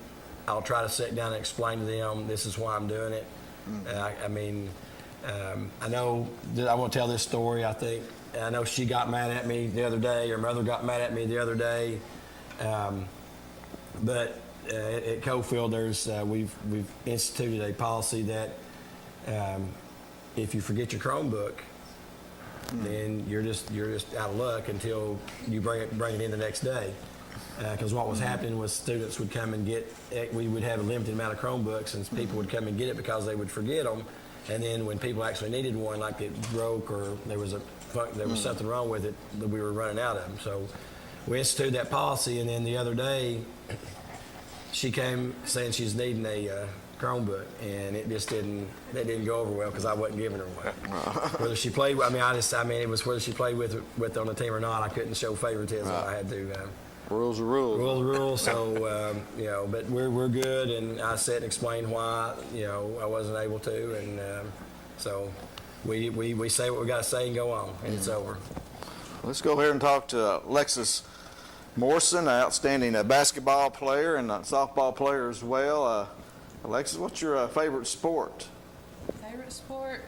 I'll try to sit down and explain to them, this is why I'm doing it. I know that I want to tell this story. I know she got mad at me the other day. Her mother got mad at me the other day. But at Cofield, we've instituted a policy that if you forget your Chromebook, then you're just out of luck until you bring it in the next day. Because what was happening was students would come and we would have a limited amount of Chromebooks, and people would come and get it because they would forget them. And then when people actually needed one, like it broke or there was something wrong with it, we were running out of them. So we instituted that policy, and then the other day she came saying she's needing a Chromebook, and it didn't go over well because I wasn't giving her one. Whether she played, it was whether she played with on the team or not. I couldn't show favoritism. I had to. Rules are rules. Rules are rules. So but we're good, and I sat and explained why I wasn't able to, and so we say what we got to say and go on, and it's over. Let's go ahead and talk to Alexis Morrison, an outstanding basketball player and a softball player as well. Alexis, what's your favorite sport? Favorite sport?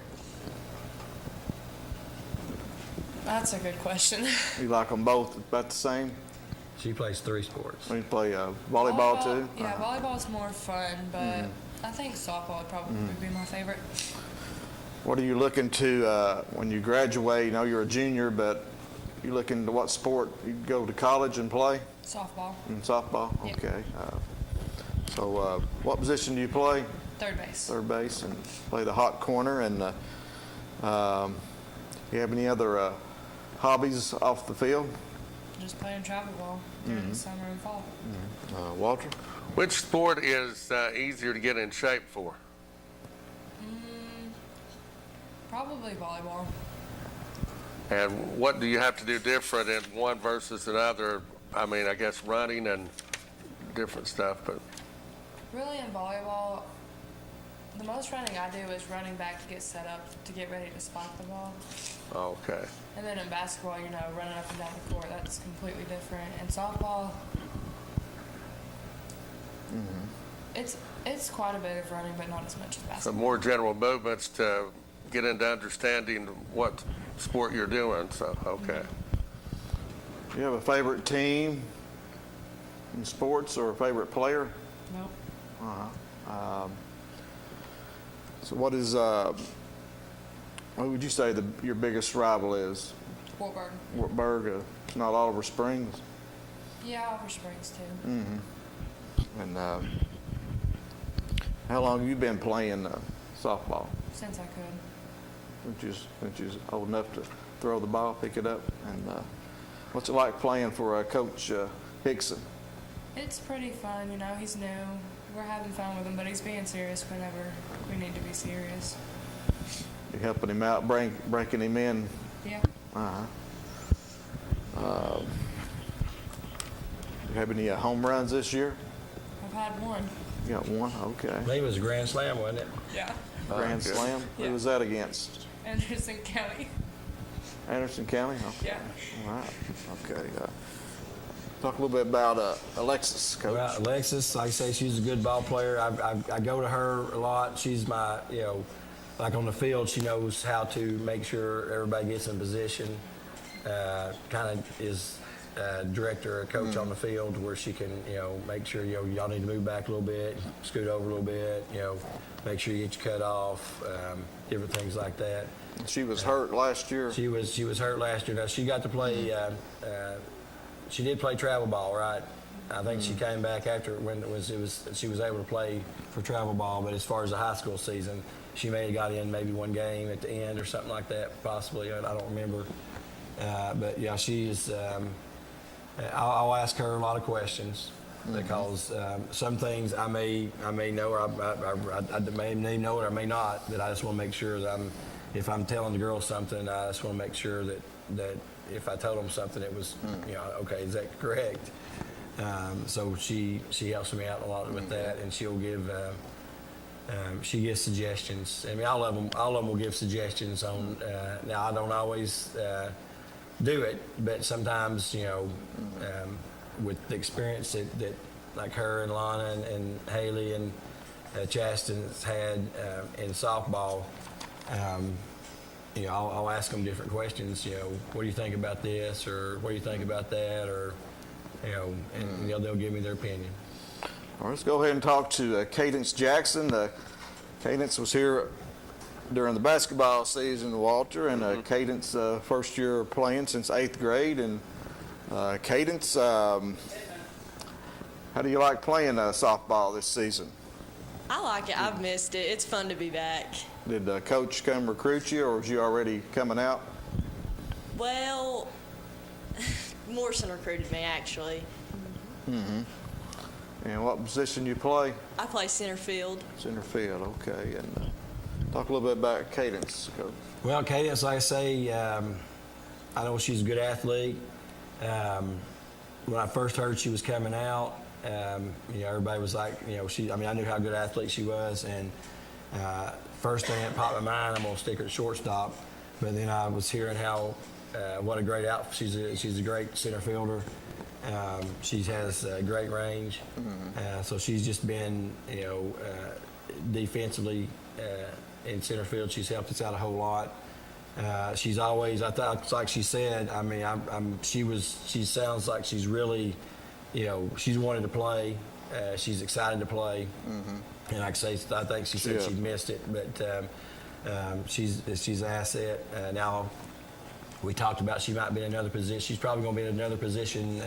That's a good question. You like them both about the same? She plays 3 sports. You play volleyball too? Yeah, volleyball's more fun, but I think softball would probably be my favorite. What are you looking to when you graduate? You know you're a junior, but you looking to what sport? You go to college and play? Softball. Softball? Yep. Okay. So what position do you play? Third base. Third base, and play the hot corner. And you have any other hobbies off the field? Just playing travel ball during the summer and fall. Walter? Which sport is easier to get in shape for? Probably volleyball. And what do you have to do different in one versus another? I mean, I guess running and different stuff, but Really in volleyball, the most running I do is running back to get set up to get ready to spike the ball. okay. And then in basketball, you know, running up and down the court, that's completely different. In softball, it's quite a bit of running, but not as much as So basketball. more general movements to get into understanding what sport you're doing, so, okay. Do you have a favorite team in sports or a favorite player? Nope. So what is, what would you say your biggest rival is? Wartburg. Wartburg, not Oliver Springs? Yeah, Oliver Springs too. And how long have you been playing softball? Since I could. Since you was old enough to throw the ball, pick it up? And what's it like playing for Coach Hickson? It's pretty fun, you know, he's new. We're having fun with him, but he's being serious whenever we need to be serious. You helping him out, breaking him in? Yeah. You have any home runs this year? I've had one. You got one? Okay. I think it was a grand slam, wasn't it? Yeah. Grand Slam? Yeah. Who was that against? Anderson County. Anderson County? Okay. Yeah. All right. Okay. Talk a little bit about Alexis, Coach. Well, Alexis, like I say, she's a good ball player. I go to her a lot. She's my, you know, like on the field, she knows how to make sure everybody gets in position. Kind of is director or coach on the field where she can, you know, make sure, you know, y'all need to move back a little bit, scoot over a little bit, you know, make sure you get your cut off, different things like that. She was hurt last year. She was hurt last year. Now she got to play. She did play travel ball, right? I think she came back after when she was able to play for travel ball. But as far as the high school season, she may have got in maybe one game at the end or something like that, possibly. I don't remember. But yeah, she is. I'll ask her a lot of questions because some things I may know, or I may know it or I may not. That I just want to make sure that if I'm telling the girls something, I just want to make sure that if I told them something, it was, you know, okay, is that correct? So she helps me out a lot with that, and she'll give. She gives suggestions. I mean, all of them will give suggestions on. Now I don't always do it, but sometimes, you know, with the experience that like her and Lana and Haley and Chasten's had in softball. You know, I'll ask them different questions. You know, what do you think about this, or what do you think about that, or, you know, and you know, they'll give me their opinion. All right, let's go ahead and talk to Cadence Jackson. Cadence was here during the basketball season, Walter, and Cadence first year playing since 8th grade. And Cadence, how do you like playing softball this season? I like it. I've missed it. It's fun to be back. Did Coach come recruit you, or was you already coming out? Well, Morrison recruited me, actually. And what position you play? I play center field. Center field, okay. And talk a little bit about Cadence, Coach. Well, Cadence, like I say, I know she's a good athlete. When I first heard she was coming out, you know, everybody was like, you know, I knew how good an athlete she was, and first thing that popped in my mind, I'm gonna stick her at shortstop. But then I was hearing how what a great outfit. She's a great center fielder. She has great range. So she's just been, you know, defensively in center field. She's helped us out a whole lot. She's always, I thought, like she said, I mean, she sounds like she's really, you know, she's wanted to play. She's excited to play. And like I say, I think she said she'd missed it, but She's an asset. Now, we talked about she might be in another position. She's probably going to be in another position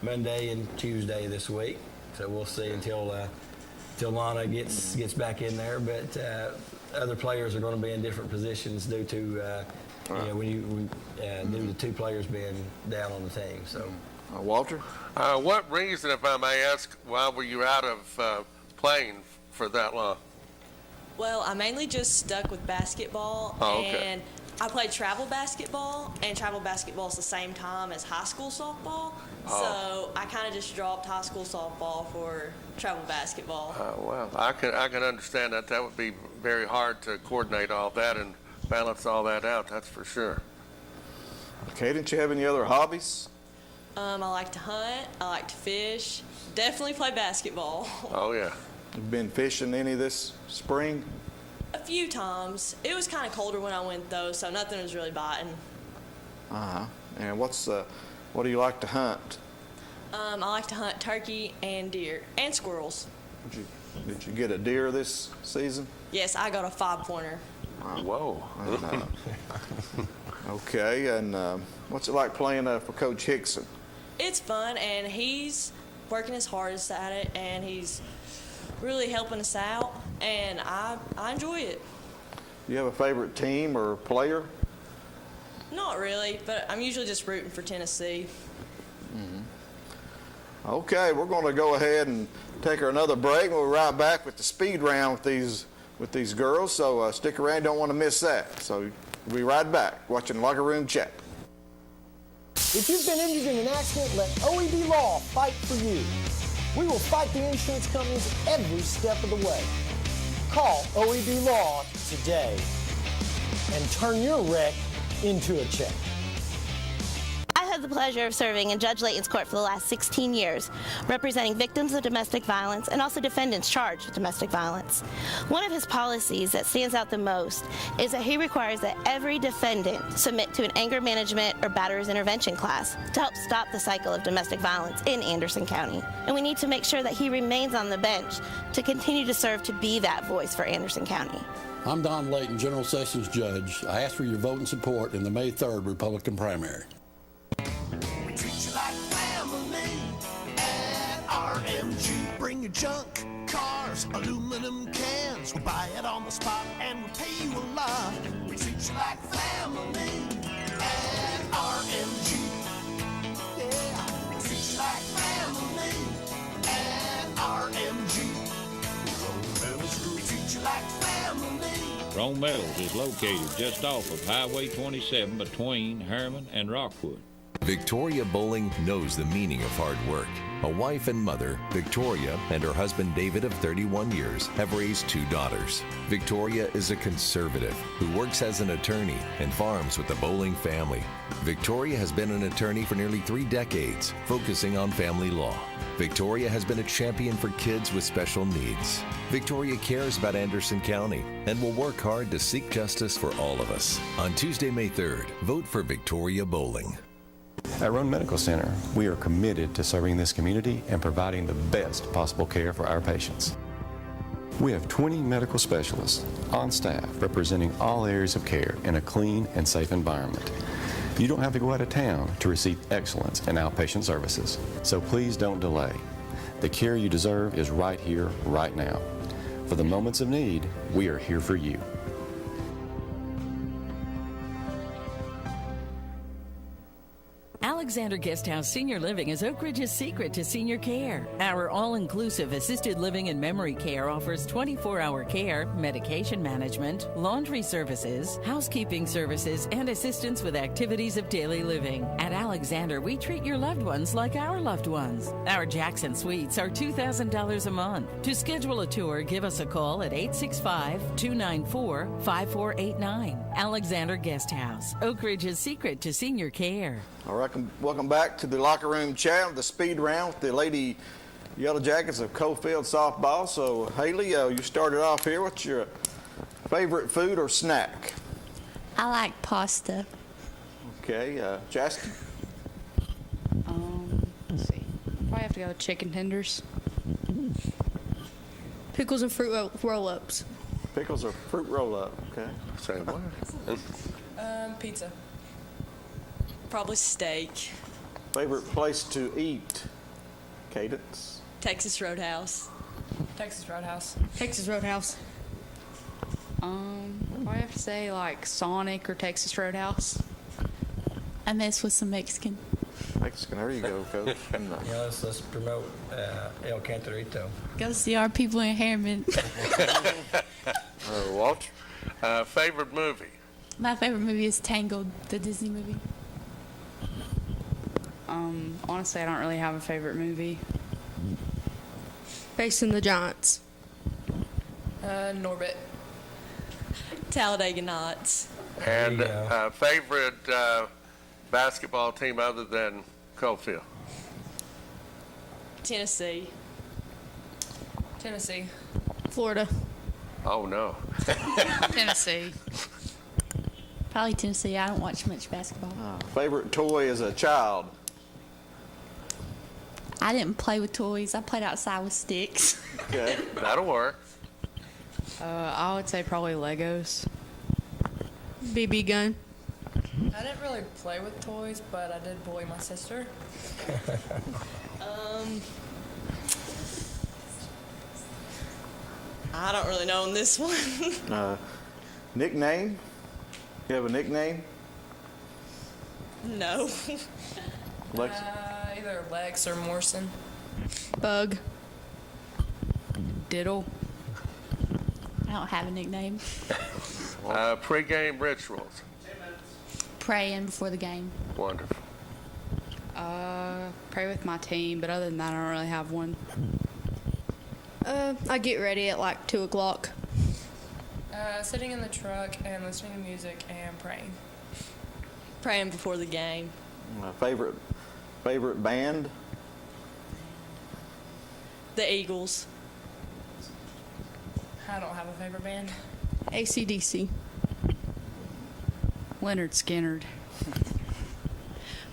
Monday and Tuesday this week. So we'll see until Lana gets back in there. But other players are going to be in different positions due to due to two players being down on the team. So, Walter, what reason, if I may ask, why were you out of playing for that long? Well, I mainly just stuck with basketball, Oh, okay. and I played travel basketball, and travel basketball is the same time as high school softball. So I kind of just dropped high school softball for travel basketball. Well, I can understand that. That would be very hard to coordinate all that and balance all that out. That's for sure. Cadence, you have any other hobbies? I like to hunt. I like to fish. Definitely play basketball. Oh yeah. You've been fishing any this spring? A few times. It was kind of colder when I went though, so nothing was really biting. And what do you like to hunt? I like to hunt turkey and deer and squirrels. Did you get a deer this season? Yes, I got a 5-pointer. Whoa. Okay, and what's it like playing for Coach Hickson? It's fun, and he's working his hardest at it, and he's really helping us out, and I enjoy it. Do you have a favorite team or player? Not really, but I'm usually just rooting for Tennessee. Okay, we're going to go ahead and take another break. We'll be right back with the speed round with these girls, so stick around. Don't want to miss that. So we'll be right back watching Locker Room Chat. If you've been injured in an accident, let OED Law fight for you. We will fight the insurance companies every step of the way. Call OED Law today and turn your wreck into a check. I've had the pleasure of serving in Judge Layton's court for the last 16 years, representing victims of domestic violence and also defendants charged with domestic violence. One of his policies that stands out the most is that he requires that every defendant submit to an anger management or batterers intervention class to help stop the cycle of domestic violence in Anderson County. And we need to make sure that he remains on the bench to continue to serve to be that voice for Anderson County. I'm Don Layton, General Sessions Judge. I ask for your vote and support in the May 3rd Republican primary. We treat you like family at RMG. Bring your junk, cars, aluminum cans. We'll buy it on the spot and we'll pay you a lot. We treat you like family at RMG. Yeah, we treat you like family at RMG. Rome Metals Group treat you like family. Rome Metals is located just off of Highway 27 between Herman and Rockwood. Victoria Bowling knows the meaning of hard work. A wife and mother, Victoria and her husband David of 31 years have raised 2 daughters. Victoria is a conservative who works as an attorney and farms with the Bowling family. Victoria has been an attorney for nearly 3 decades, focusing on family law. Victoria has been a champion for kids with special needs. Victoria cares about Anderson County and will work hard to seek justice for all of us. On Tuesday, May 3rd, vote for Victoria Bowling. At Roan Medical Center, we are committed to serving this community and providing the best possible care for our patients. We have 20 medical specialists on staff representing all areas of care in a clean and safe environment. You don't have to go out of town to receive excellence in outpatient services, so please don't delay. The care you deserve is right here, right now. For the moments of need, we are here for you. Alexander Guesthouse Senior Living is Oak Ridge's secret to senior care. Our all-inclusive assisted living and memory care offers 24-hour care, medication management, laundry services, housekeeping services, and assistance with activities of daily living. At Alexander, we treat your loved ones like our loved ones. Our Jackson Suites are $2,000 a month. To schedule a tour, give us a call at 865-294-5489. Alexander Guesthouse, Oak Ridge's secret to senior care. All right, welcome back to the Locker Room Chat, the speed round with the Lady Yellow Jackets of Cofield softball. So, Haley, you started off here. What's your favorite food or snack? I like pasta. Okay, Justin? Let's see. Probably have to go with chicken tenders. Pickles and fruit roll-ups. Pickles or fruit roll-up? Okay. Same way. Pizza. Probably steak. Favorite place to eat? Cadence. Texas Roadhouse. Texas Roadhouse. Texas Roadhouse. I have to say like Sonic or Texas Roadhouse. I mess with some Mexican. Mexican. There you go, Coach. Yeah, let's promote El Cantarito. Go see our people in Harriman. Walter, favorite movie? My favorite movie is Tangled, the Disney movie. Honestly, I don't really have a favorite movie. Facing the Giants. Norbit. Talladega Nights. And favorite basketball team other than Coalfield? Tennessee. Tennessee. Florida. Oh, no. Tennessee. Probably Tennessee. I don't watch much basketball. Favorite toy as a child? I didn't play with toys. I played outside with sticks. Okay. That'll work. I would say probably Legos. BB gun. I didn't really play with toys, but I did bully my sister. I don't really know on this one. Nickname? You have a nickname? No. Lex? Either Lex or Morrison. Bug. Diddle. I don't have a nickname. Pre-game rituals? Praying before the game. Wonderful. Pray with my team, but other than that, I don't really have one. I get ready at like 2 o'clock. Sitting in the truck and listening to music and praying. Praying before the game. Favorite band? The Eagles. I don't have a favorite band. AC/DC. Leonard Skinnerd.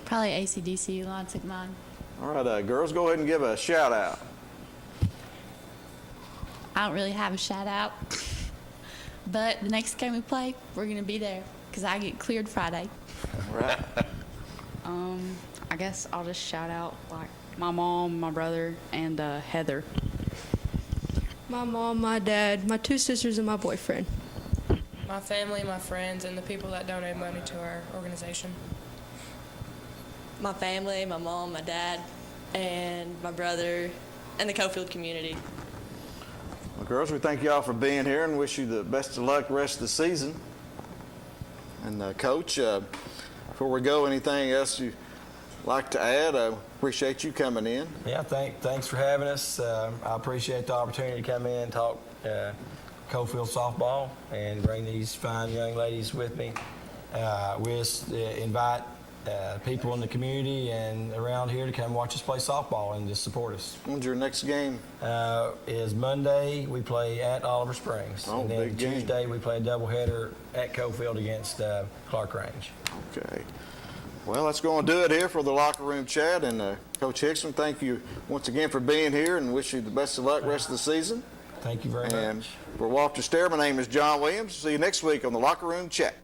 Probably AC/DC. Lon took mine. All right, girls, go ahead and give a shout out. I don't really have a shout out. But the next game we play, we're going to be there because I get cleared Friday. Right. I guess I'll just shout out like my mom, my brother, and Heather. My mom, my dad, my 2 sisters, and my boyfriend. My family, my friends, and the people that donate money to our organization. My family, my mom, my dad, and my brother, and the Coalfield community. Well, girls, we thank you all for being here and wish you the best of luck the rest of the season. And Coach, before we go, anything else you'd like to add? I appreciate you coming in. Yeah, thanks for having us. I appreciate the opportunity to come in and talk Coalfield softball and bring these fine young ladies with me. We just invite people in the community and around here to come watch us play softball and just support us. When's your next game? Is Monday. We play at Oliver Springs. Oh, and then big game. Tuesday we play a doubleheader at Coalfield against Clark Range. Okay. Well, that's going to do it here for the locker room chat. And Coach Hickson, thank you once again for being here and wish you the best of luck rest of the season. Thank you very much. And for Walter Stair, my name is John Williams. See you next week on the locker room chat.